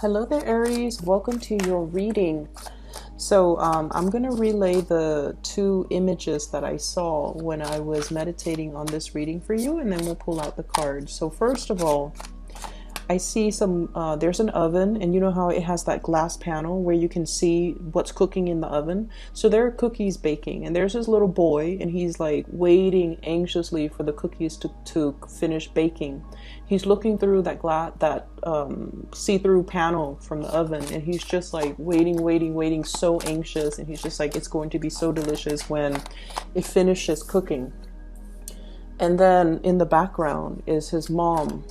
Hello there, Aries. Welcome to your reading. So I'm going to relay the two images that I saw when I was meditating on this reading for you, and then we'll pull out the cards. So first of all, I see there's an oven, and you know how it has that glass panel where you can see what's cooking in the oven. So there are cookies baking, and there's this little boy, and he's like waiting anxiously for the cookies to finish baking. He's looking through that see-through panel from the oven, and he's just like waiting, so anxious, and he's just like, it's going to be so delicious when it finishes cooking. And then in the background is his mom.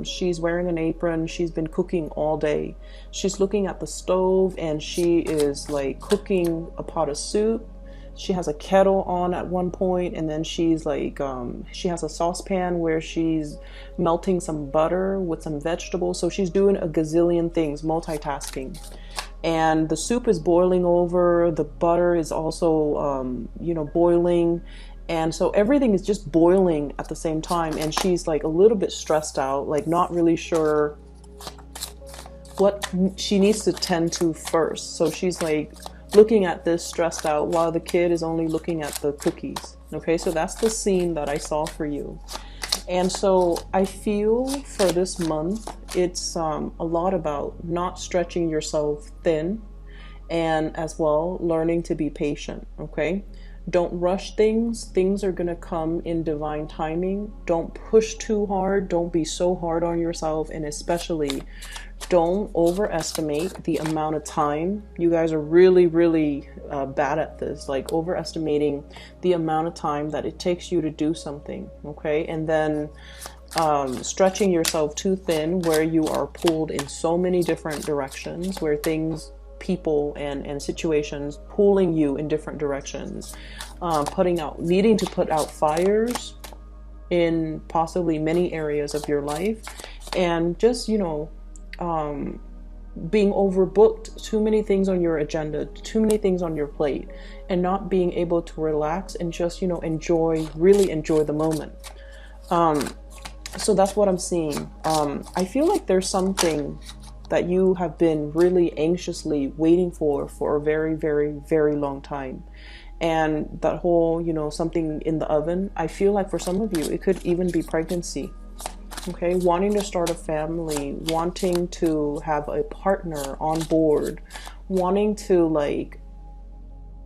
She's wearing an apron. She's been cooking all day. She's looking at the stove, and she is like cooking a pot of soup. She has a kettle on at one point, and then she's like, she has a saucepan where she's melting some butter with some vegetables. So she's doing a gazillion things, multitasking. And the soup is boiling over. The butter is also, boiling. And so everything is just boiling at the same time, and she's like a little bit stressed out, like not really sure what she needs to tend to first. So she's like looking at this stressed out while the kid is only looking at the cookies. Okay, so that's the scene that I saw for you. And so I feel for this month, it's a lot about not stretching yourself thin, and as well learning to be patient. Okay, don't rush things. Things are going to come in divine timing. Don't push too hard. Don't be so hard on yourself. And especially don't overestimate the amount of time. You guys are really, really bad at this, like overestimating the amount of time that it takes you to do something. Okay. And then stretching yourself too thin where you are pulled in so many different directions, where people and situations pulling you in different directions, needing to put out fires in possibly many areas of your life, and just being overbooked, too many things on your agenda, too many things on your plate, and not being able to relax and just really enjoy the moment. So that's what I'm seeing. I feel like there's something that you have been really anxiously waiting for a very, very, very long time. And that whole, something in the oven, I feel like for some of you, it could even be pregnancy. Okay, wanting to start a family, wanting to have a partner on board, wanting to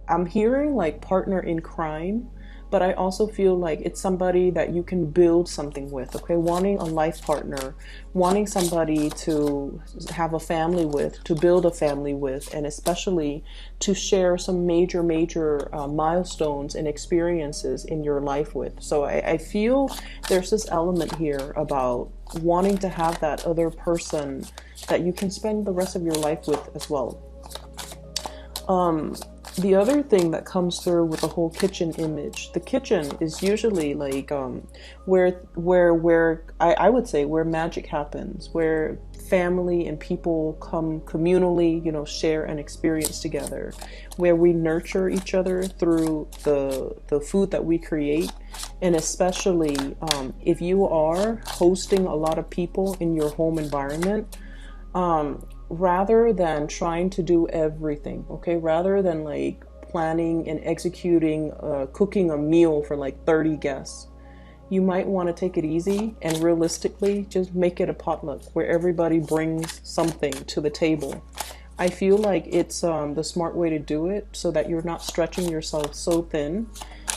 I'm hearing like partner in crime, but I also feel like it's somebody that you can build something with. Okay, wanting a life partner, wanting somebody to have a family with, to build a family with, and especially to share some major milestones and experiences in your life with. So I feel there's this element here about wanting to have that other person that you can spend the rest of your life with as well. The other thing that comes through with the whole kitchen image, the kitchen is usually like where I would say where magic happens, where family and people come communally, share an experience together, where we nurture each other through the food that we create. And especially if you are hosting a lot of people in your home environment, rather than trying to do everything, okay, rather than like planning and executing, cooking a meal for like 30 guests, you might want to take it easy and realistically just make it a potluck where everybody brings something to the table. I feel like it's the smart way to do it, so that you're not stretching yourself so thin.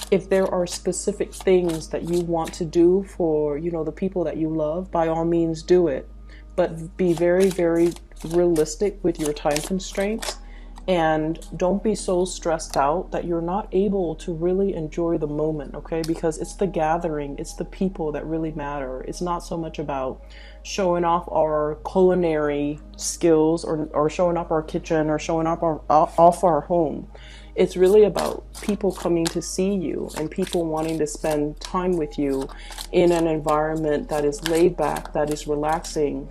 If there are specific things that you want to do for, the people that you love, by all means do it. But be very, very realistic with your time constraints, and don't be so stressed out that you're not able to really enjoy the moment, okay? Because it's the gathering, it's the people that really matter. It's not so much about showing off our culinary skills or showing off our kitchen or showing off our home. It's really about people coming to see you and people wanting to spend time with you in an environment that is laid back, that is relaxing,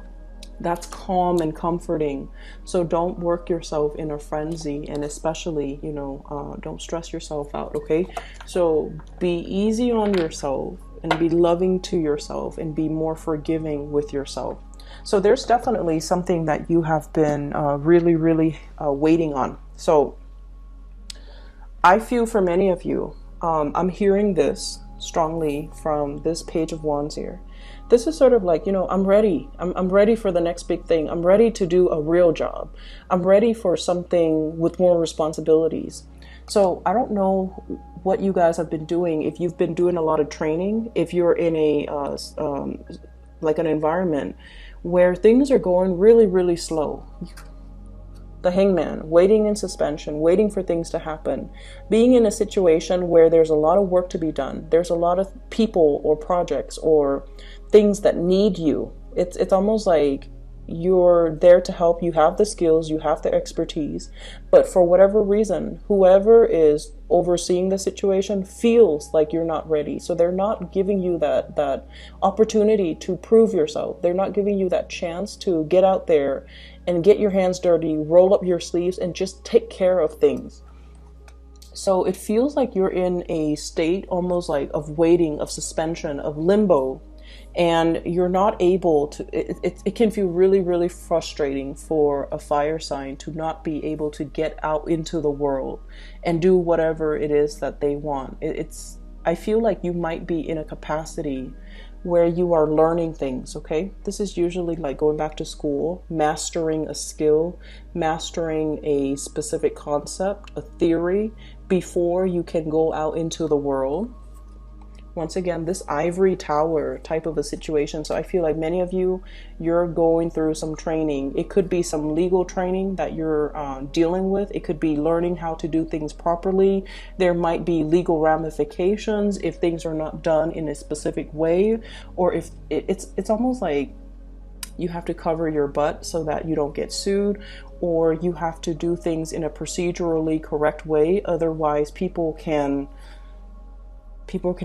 that's calm and comforting. So don't work yourself in a frenzy, and especially, don't stress yourself out, okay? So be easy on yourself and be loving to yourself and be more forgiving with yourself. So there's definitely something that you have been really waiting on. So I feel for many of you, I'm hearing this strongly from this Page of Wands here. This is sort of like, you know, I'm ready. I'm ready for the next big thing. I'm ready to do a real job. I'm ready for something with more responsibilities. So I don't know what you guys have been doing. If you've been doing a lot of training, if you're in a like an environment where things are going really slow. The Hangman, waiting in suspension, waiting for things to happen, being in a situation where there's a lot of work to be done. There's a lot of people or projects or things that need you. It's almost like you're there to help. You have the skills, you have the expertise, but for whatever reason, whoever is overseeing the situation feels like you're not ready. So they're not giving you that opportunity to prove yourself. They're not giving you that chance to get out there and get your hands dirty, roll up your sleeves, and just take care of things. So it feels like you're in a state almost like of waiting, of suspension, of limbo, and you're not able to, it can feel really frustrating for a fire sign to not be able to get out into the world and do whatever it is that they want. I feel like you might be in a capacity where you are learning things, okay? This is usually like going back to school, mastering a skill, mastering a specific concept, a theory, before you can go out into the world. Once again, this ivory tower type of a situation. So I feel like many of you, you're going through some training. It could be some legal training that you're dealing with. It could be learning how to do things properly. There might be legal ramifications if things are not done in a specific way, or if it's almost like you have to cover your butt so that you don't get sued, or you have to do things in a procedurally correct way. Otherwise, people can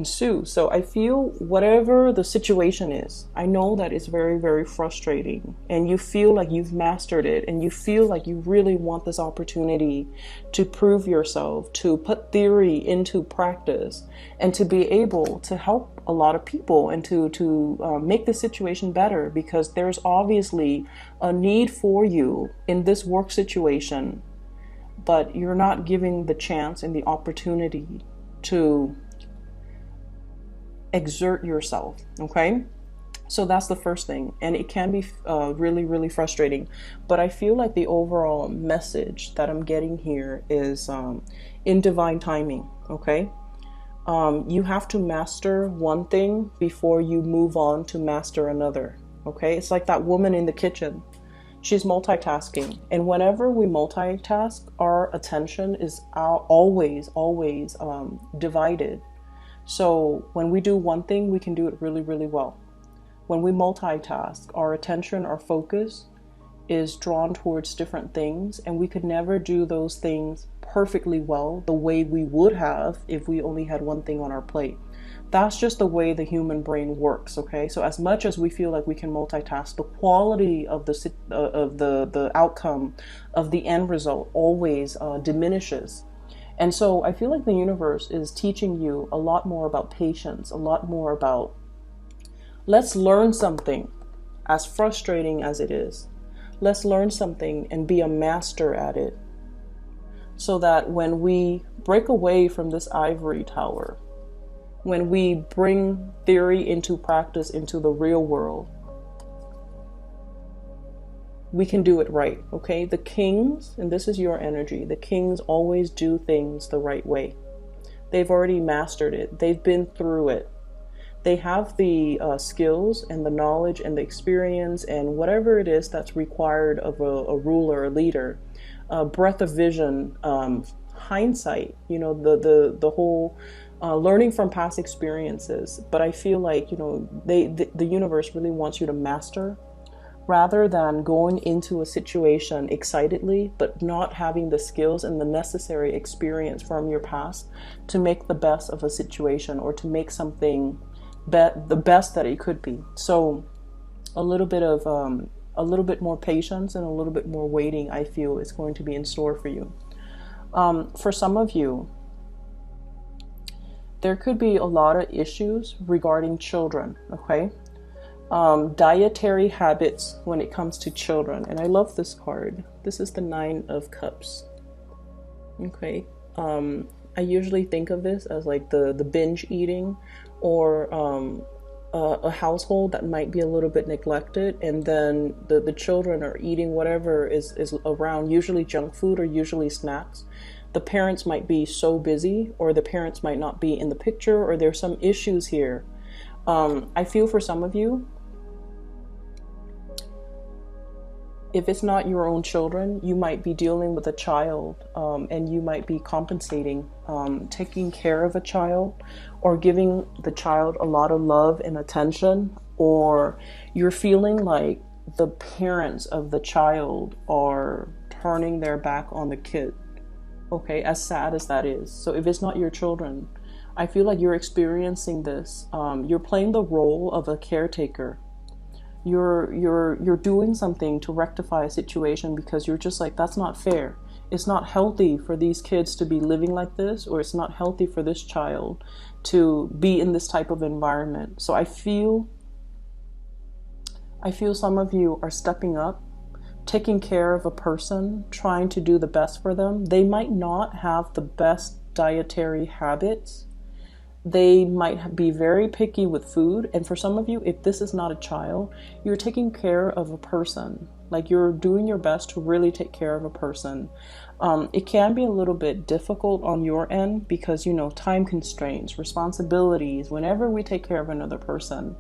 sue. So I feel whatever the situation is, I know that it's very frustrating, and you feel like you've mastered it, and you feel like you really want this opportunity to prove yourself, to put theory into practice, and to be able to help a lot of people and to make the situation better, because there's obviously a need for you in this work situation, but you're not giving the chance and the opportunity to exert yourself. Okay, so that's the first thing, and it can be really frustrating, but I feel like the overall message that I'm getting here is in divine timing. Okay, you have to master one thing before you move on to master another. Okay, it's like that woman in the kitchen. She's multitasking, and whenever we multitask, our attention is always divided. So when we do one thing, we can do it really well. When we multitask, our attention, our focus is drawn towards different things, and we could never do those things perfectly well the way we would have if we only had one thing on our plate. That's just the way the human brain works. Okay, so as much as we feel like we can multitask, the quality of the outcome of the end result always diminishes. And so I feel like the universe is teaching you a lot more about patience, a lot more about, let's learn something, as frustrating as it is. Let's learn something and be a master at it, so that when we break away from this ivory tower, when we bring theory into practice, into the real world, we can do it right. Okay, the kings, and this is your energy, the kings always do things the right way. They've already mastered it. They've been through it. They have the skills and the knowledge and the experience and whatever it is that's required of a ruler, a leader, breadth of vision, hindsight, you know, the whole learning from past experiences. But I feel like, you know, the universe really wants you to master, rather than going into a situation excitedly, but not having the skills and the necessary experience from your past to make the best of a situation, or to make something the best that it could be. So a little bit more patience and a little bit more waiting, I feel, is going to be in store for you. For some of you, there could be a lot of issues regarding children. Okay, Dietary habits when it comes to children. And I love this card. This is the Nine of Cups. Okay. I usually think of this as like the binge eating, or a household that might be a little bit neglected, and then the children are eating whatever is around, usually junk food or usually snacks. The parents might be so busy, or the parents might not be in the picture, or there's some issues here. I feel for some of you, if it's not your own children, you might be dealing with a child, and you might be compensating, taking care of a child, or giving the child a lot of love and attention, or you're feeling like the parents of the child are turning their back on the kid. Okay, as sad as that is. So if it's not your children, I feel like you're experiencing this. You're playing the role of a caretaker. You're doing something to rectify a situation because you're just like, that's not fair. It's not healthy for these kids to be living like this, or it's not healthy for this child to be in this type of environment. So I feel some of you are stepping up, taking care of a person, trying to do the best for them. They might not have the best dietary habits. They might be very picky with food. And for some of you, if this is not a child, you're taking care of a person. Like, you're doing your best to really take care of a person. It can be a little bit difficult on your end because, time constraints, responsibilities, whenever we take care of another person.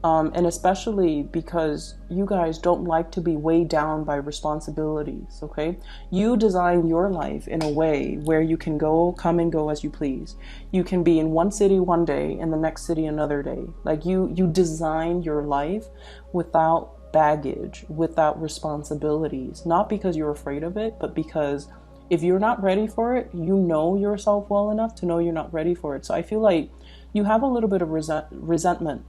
And especially because you guys don't like to be weighed down by responsibilities, okay? You design your life in a way where you can come and go as you please. You can be in one city one day and the next city another day. Like, you design your life without baggage, without responsibilities, not because you're afraid of it, but because if you're not ready for it, you know yourself well enough to know you're not ready for it. So I feel like you have a little bit of resentment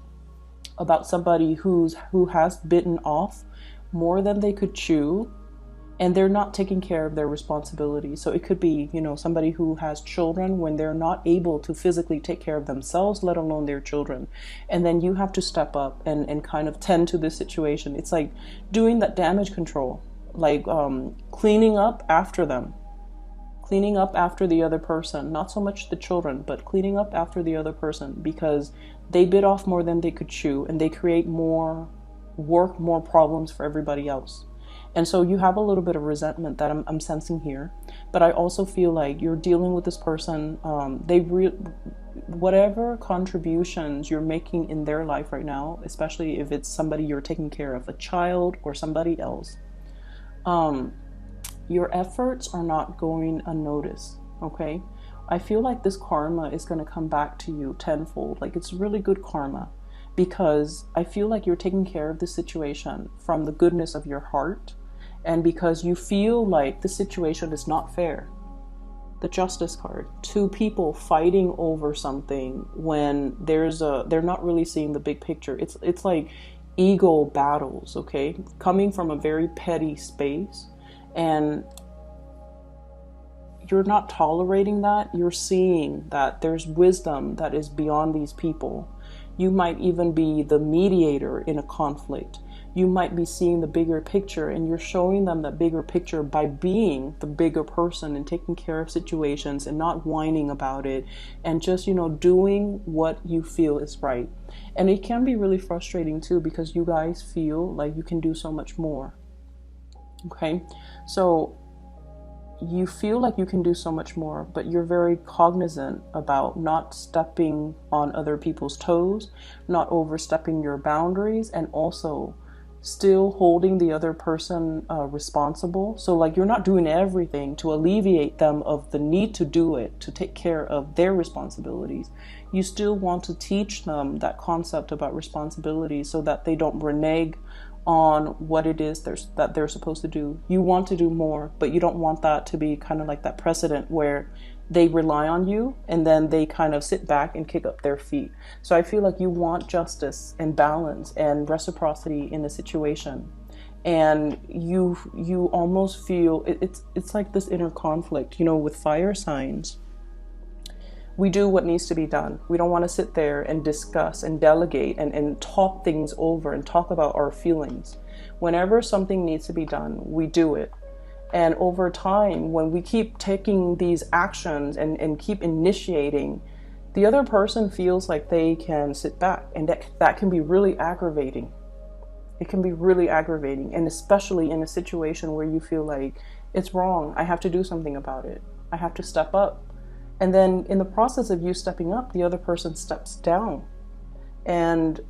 about somebody who has bitten off more than they could chew, and they're not taking care of their responsibilities. So it could be, somebody who has children when they're not able to physically take care of themselves, let alone their children. And then you have to step up and kind of tend to this situation. It's like doing that damage control, like cleaning up after them. Cleaning up after the other person, not so much the children, but cleaning up after the other person, because they bit off more than they could chew, and they create more work, more problems for everybody else. And so you have a little bit of resentment that I'm sensing here. But I also feel like you're dealing with this person. Whatever contributions you're making in their life right now, especially if it's somebody you're taking care of, a child or somebody else, your efforts are not going unnoticed, okay? I feel like this karma is going to come back to you tenfold. Like, it's really good karma, because I feel like you're taking care of the situation from the goodness of your heart, and because you feel like the situation is not fair. The Justice card, two people fighting over something when they're not really seeing the big picture. It's like ego battles, okay? Coming from a very petty space. And you're not tolerating that. You're seeing that there's wisdom that is beyond these people. You might even be the mediator in a conflict. You might be seeing the bigger picture, and you're showing them that bigger picture by being the bigger person and taking care of situations and not whining about it, and just, doing what you feel is right. And it can be really frustrating too, because you guys feel like you can do so much more. Okay, so you feel like you can do so much more, but you're very cognizant about not stepping on other people's toes, not overstepping your boundaries, and also still holding the other person responsible. So like, you're not doing everything to alleviate them of the need to do it, to take care of their responsibilities. You still want to teach them that concept about responsibility so that they don't renege on what it is that they're supposed to do. You want to do more, but you don't want that to be kind of like that precedent where they rely on you and then they kind of sit back and kick up their feet. So I feel like you want justice and balance and reciprocity in the situation. And you almost feel it's like this inner conflict, with fire signs. we do what needs to be done. We don't want to sit there and discuss and delegate and talk things over and talk about our feelings. Whenever something needs to be done, we do it. And over time, when we keep taking these actions and keep initiating, the other person feels like they can sit back, and that can be really aggravating. It can be really aggravating, and especially in a situation where you feel like it's wrong. I have to do something about it. I have to step up. And then in the process of you stepping up, the other person steps down. And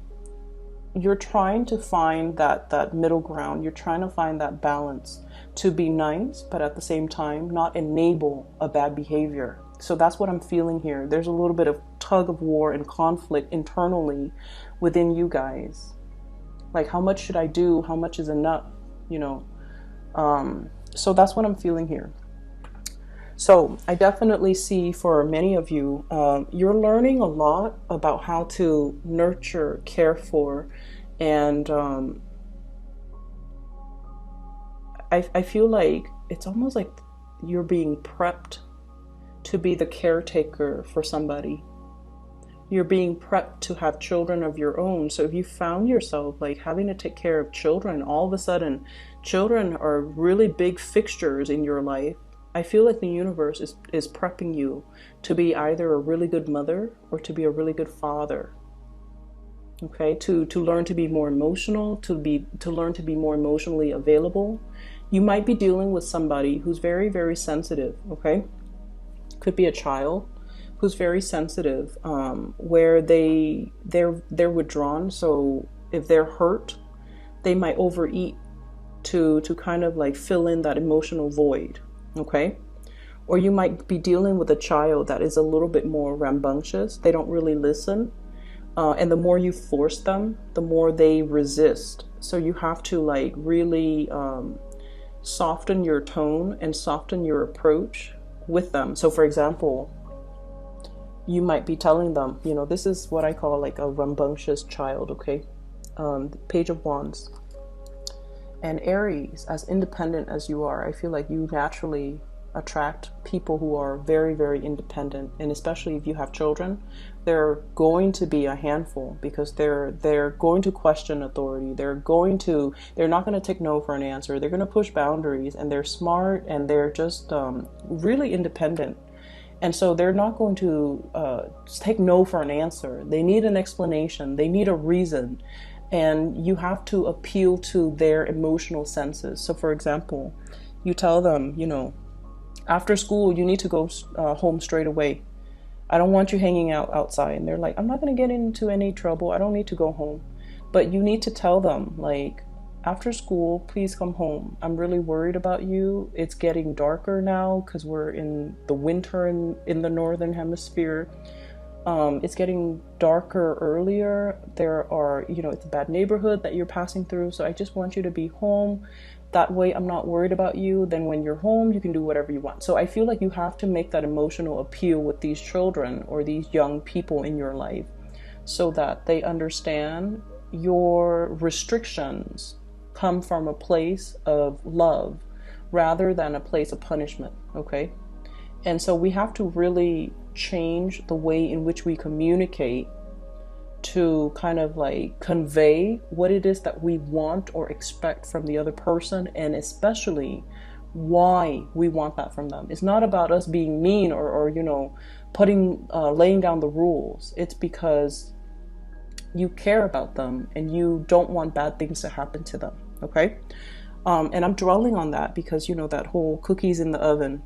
you're trying to find that middle ground. You're trying to find that balance to be nice, but at the same time, not enable a bad behavior. So that's what I'm feeling here. There's a little bit of tug of war and conflict internally within you guys. Like, how much should I do? How much is enough? You know? So that's what I'm feeling here. So I definitely see for many of you, you're learning a lot about how to nurture, care for, and I feel like it's almost like you're being prepped to be the caretaker for somebody. You're being prepped to have children of your own. So if you found yourself like having to take care of children, all of a sudden children are really big fixtures in your life. I feel like the universe is prepping you to be either a really good mother or to be a really good father. Okay, to learn to be more emotional, to learn to be more emotionally available. You might be dealing with somebody who's very, very sensitive. Okay, could be a child who's very sensitive, where they're withdrawn. So if they're hurt, they might overeat to kind of like fill in that emotional void. Okay, or you might be dealing with a child that is a little bit more rambunctious. They don't really listen, and the more you force them, the more they resist. So you have to like really soften your tone and soften your approach with them. So for example, you might be telling them, you know, this is what I call like a rambunctious child. Okay, Page of Wands. And Aries, as independent as you are, I feel like you naturally attract people who are very, very independent. And especially if you have children, they're going to be a handful because they're going to question authority. They're not going to take no for an answer. They're going to push boundaries, and they're smart, and they're just really independent. And so they're not going to take no for an answer. They need an explanation. They need a reason. And you have to appeal to their emotional senses. So for example, you tell them, you know, after school, you need to go home straight away. I don't want you hanging out outside. And they're like, I'm not going to get into any trouble. I don't need to go home. But you need to tell them, like, after school, please come home. I'm really worried about you. It's getting darker now because we're in the winter in the northern hemisphere. It's getting darker earlier. There are, you know, it's a bad neighborhood that you're passing through. So I just want you to be home. That way I'm not worried about you. Then when you're home, you can do whatever you want. So I feel like you have to make that emotional appeal with these children or these young people in your life so that they understand your restrictions come from a place of love rather than a place of punishment. Okay. And so we have to really change the way in which we communicate to kind of like convey what it is that we want or expect from the other person, and especially why we want that from them. It's not about us being mean or you know, laying down the rules. It's because you care about them and you don't want bad things to happen to them. Okay. And I'm dwelling on that because, you know, that whole cookies in the oven.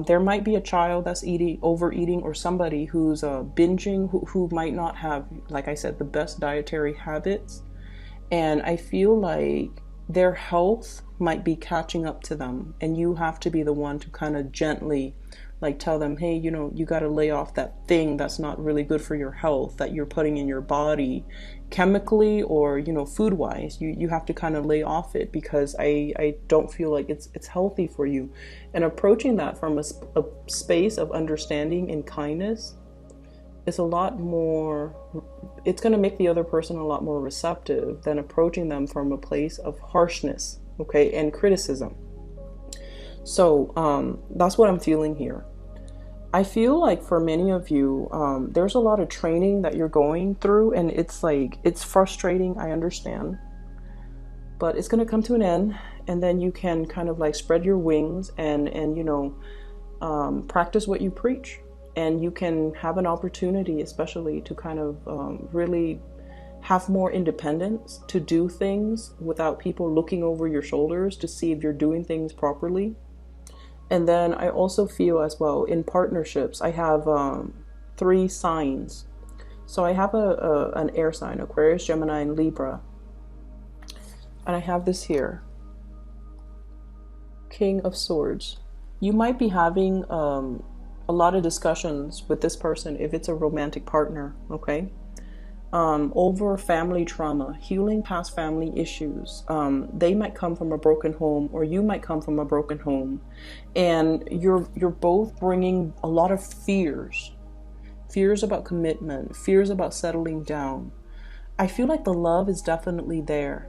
There might be a child that's overeating, or somebody who's binging, who might not have, like I said, the best dietary habits. And I feel like their health might be catching up to them. And you have to be the one to kind of gently like tell them, hey, you know, you got to lay off that thing that's not really good for your health that you're putting in your body chemically or, you know, food wise. You have to kind of lay off it because I don't feel like it's healthy for you. And approaching that from a space of understanding and kindness is a lot more, it's going to make the other person a lot more receptive than approaching them from a place of harshness, okay, and criticism. So that's what I'm feeling here. I feel like for many of you, there's a lot of training that you're going through, and it's like, it's frustrating, I understand, but it's going to come to an end, and then you can kind of like spread your wings and you know, practice what you preach, and you can have an opportunity, especially to kind of really have more independence to do things without people looking over your shoulders to see if you're doing things properly. And then I also feel as well in partnerships, I have 3 signs. So I have an air sign, Aquarius, Gemini, and Libra. And I have this here, King of Swords. You might be having a lot of discussions with this person if it's a romantic partner, okay? Over family trauma, healing past family issues. They might come from a broken home, or you might come from a broken home, and you're both bringing a lot of fears about commitment, fears about settling down. I feel like the love is definitely there,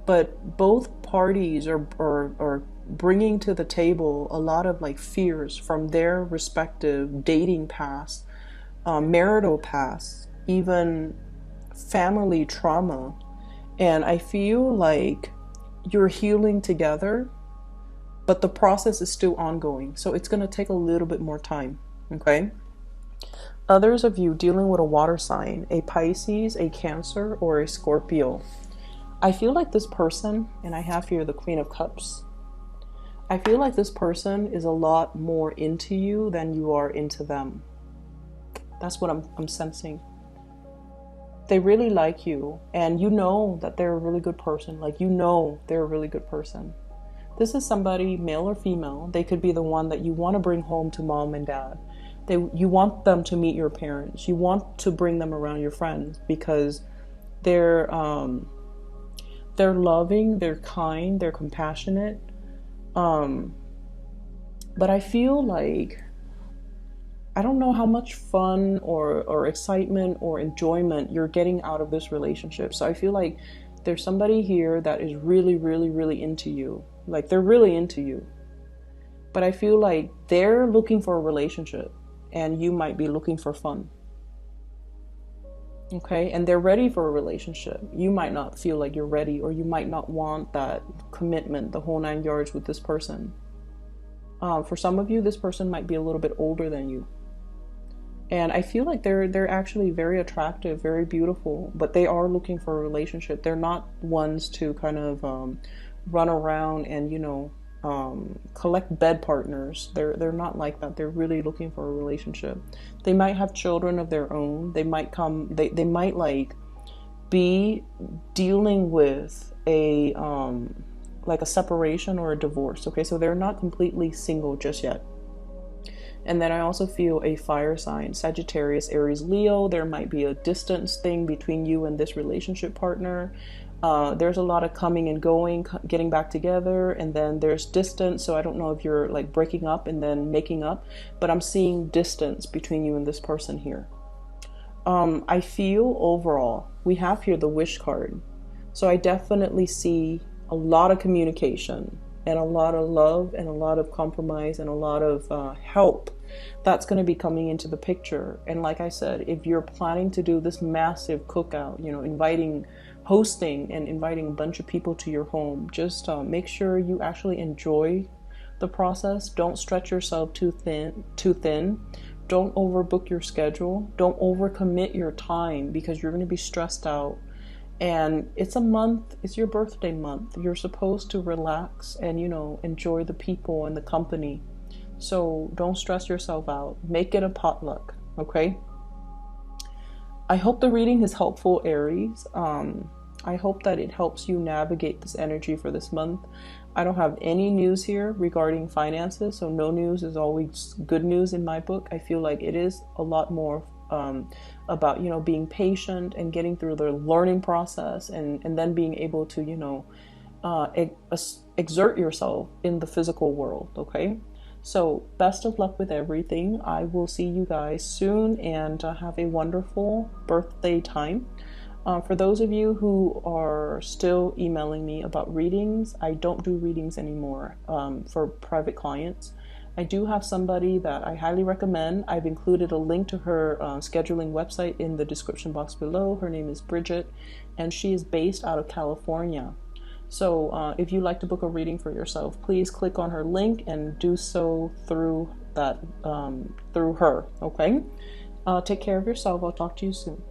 but both parties are bringing to the table a lot of like fears from their respective dating past, marital past, even family trauma. And I feel like you're healing together, but the process is still ongoing. So it's going to take a little bit more time, okay? Others of you dealing with a water sign, a Pisces, a Cancer, or a Scorpio. I feel like this person, and I have here the Queen of Cups, I feel like this person is a lot more into you than you are into them. That's what I'm sensing. They really like you, and you know that they're a really good person. Like, you know they're a really good person. This is somebody, male or female. They could be the one that you want to bring home to mom and dad. You want them to meet your parents. You want to bring them around your friends because they're loving, they're kind, they're compassionate. But I feel like, I don't know how much fun or excitement or enjoyment you're getting out of this relationship. So I feel like there's somebody here that is really, really, really into you. Like, they're really into you. But I feel like they're looking for a relationship, and you might be looking for fun. Okay? And they're ready for a relationship. You might not feel like you're ready, or you might not want that commitment, the whole 9 yards with this person. For some of you, this person might be a little bit older than you. And I feel like they're actually very attractive, very beautiful, but they are looking for a relationship. They're not ones to kind of run around and, you know, collect bed partners. They're not like that. They're really looking for a relationship. They might have children of their own. They might might like be dealing with a like a separation or a divorce. Okay, so they're not completely single just yet. And then I also feel a fire sign, Sagittarius, Aries, Leo. There might be a distance thing between you and this relationship partner. There's a lot of coming and going, getting back together, and then there's distance. So I don't know if you're like breaking up and then making up, but I'm seeing distance between you and this person here. I feel overall, we have here the wish card. So I definitely see a lot of communication and a lot of love and a lot of compromise and a lot of help that's going to be coming into the picture. And like I said, if you're planning to do this massive cookout, you know, hosting and inviting a bunch of people to your home, just make sure you actually enjoy the process. Don't stretch yourself too thin. Don't overbook your schedule. Don't overcommit your time, because you're going to be stressed out. And it's a month, it's your birthday month. You're supposed to relax and, you know, enjoy the people and the company. So don't stress yourself out. Make it a potluck, okay? I hope the reading is helpful, Aries. I hope that it helps you navigate this energy for this month. I don't have any news here regarding finances, so no news is always good news in my book. I feel like it is a lot more about, you know, being patient and getting through the learning process, and then being able to, you know, exert yourself in the physical world, okay? So best of luck with everything. I will see you guys soon, and have a wonderful birthday time. For those of you who are still emailing me about readings, I don't do readings anymore for private clients. I do have somebody that I highly recommend. I've included a link to her scheduling website in the description box below. Her name is Bridget, and she is based out of California. So if you'd like to book a reading for yourself, please click on her link and do so through that through her. Okay. Take care of yourself. I'll talk to you soon.